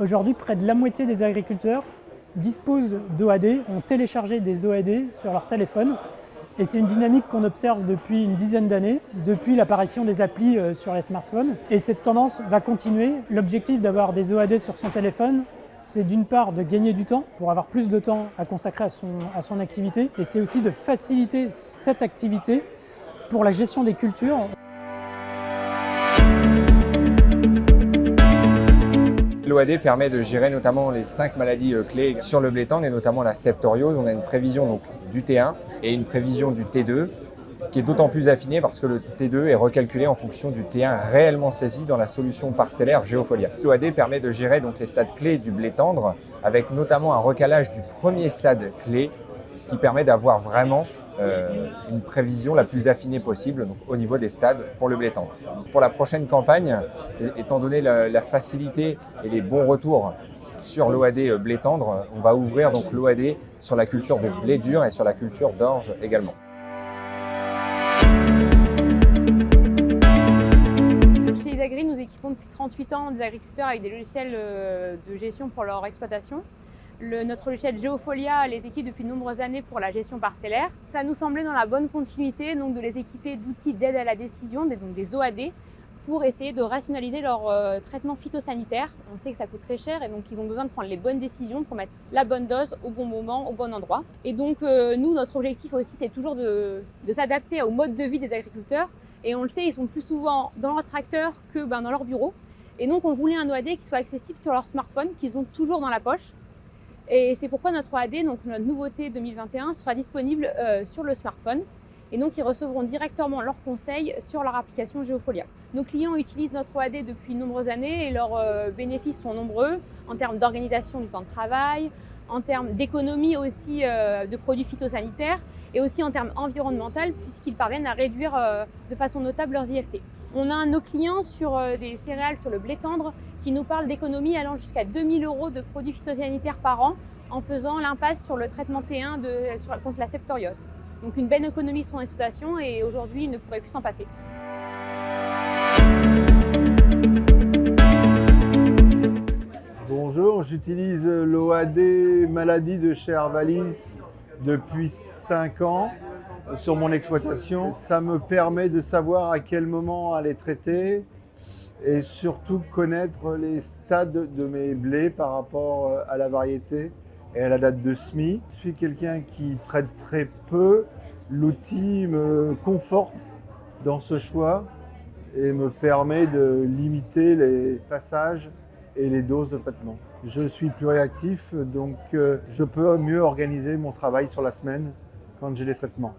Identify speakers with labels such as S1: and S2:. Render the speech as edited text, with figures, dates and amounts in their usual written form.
S1: Aujourd'hui, près de la moitié des agriculteurs disposent d'OAD, ont téléchargé des OAD sur leur téléphone. Et c'est une dynamique qu'on observe depuis une dizaine d'années, depuis l'apparition des applis sur les smartphones. Et cette tendance va continuer. L'objectif d'avoir des OAD sur son téléphone, c'est d'une part de gagner du temps, pour avoir plus de temps à consacrer à son activité, et c'est aussi de faciliter cette activité pour la gestion des cultures.
S2: L'OAD permet de gérer notamment les 5 maladies clés sur le blé tendre et notamment la septoriose. On a une prévision donc, du T1 et une prévision du T2 qui est d'autant plus affinée parce que le T2 est recalculé en fonction du T1 réellement saisi dans la solution parcellaire Geofolia. L'OAD permet de gérer donc, les stades clés du blé tendre avec notamment un recalage du premier stade clé, ce qui permet d'avoir vraiment une prévision la plus affinée possible donc, au niveau des stades pour le blé tendre. Pour la prochaine campagne, étant donné la facilité et les bons retours sur l'OAD blé tendre, on va ouvrir donc l'OAD sur la culture de blé dur et sur la culture d'orge également.
S3: Chez Isagri, nous équipons depuis 38 ans des agriculteurs avec des logiciels de gestion pour leur exploitation. Notre logiciel Geofolia les équipe depuis de nombreuses années pour la gestion parcellaire. Ça nous semblait dans la bonne continuité donc de les équiper d'outils d'aide à la décision, donc des OAD, pour essayer de rationaliser leur traitement phytosanitaire. On sait que ça coûte très cher et donc ils ont besoin de prendre les bonnes décisions pour mettre la bonne dose au bon moment, au bon endroit. Et donc nous, notre objectif aussi, c'est toujours de s'adapter au mode de vie des agriculteurs. Et on le sait, ils sont plus souvent dans leur tracteur que dans leur bureau. Et donc on voulait un OAD qui soit accessible sur leur smartphone, qu'ils ont toujours dans la poche. Et c'est pourquoi notre OAD, donc notre nouveauté 2021, sera disponible sur le smartphone. Et donc, ils recevront directement leurs conseils sur leur application Geofolia. Nos clients utilisent notre OAD depuis de nombreuses années et leurs bénéfices sont nombreux en termes d'organisation du temps de travail, en termes d'économie aussi de produits phytosanitaires et aussi en termes environnementaux puisqu'ils parviennent à réduire de façon notable leurs IFT. On a nos clients sur des céréales, sur le blé tendre, qui nous parlent d'économies allant jusqu'à 2 000 € de produits phytosanitaires par an en faisant l'impasse sur le traitement T1 contre la septoriose. Donc une belle économie sur l'exploitation et aujourd'hui, ils ne pourraient plus s'en passer.
S4: Bonjour, j'utilise l'OAD maladie de chez Arvalis depuis 5 ans sur mon exploitation. Ça me permet de savoir à quel moment aller traiter et surtout connaître les stades de mes blés par rapport à la variété et à la date de semis. Je suis quelqu'un qui traite très peu. L'outil me conforte dans ce choix et me permet de limiter les passages et les doses de traitement. Je suis plus réactif, donc je peux mieux organiser mon travail sur la semaine quand j'ai les traitements.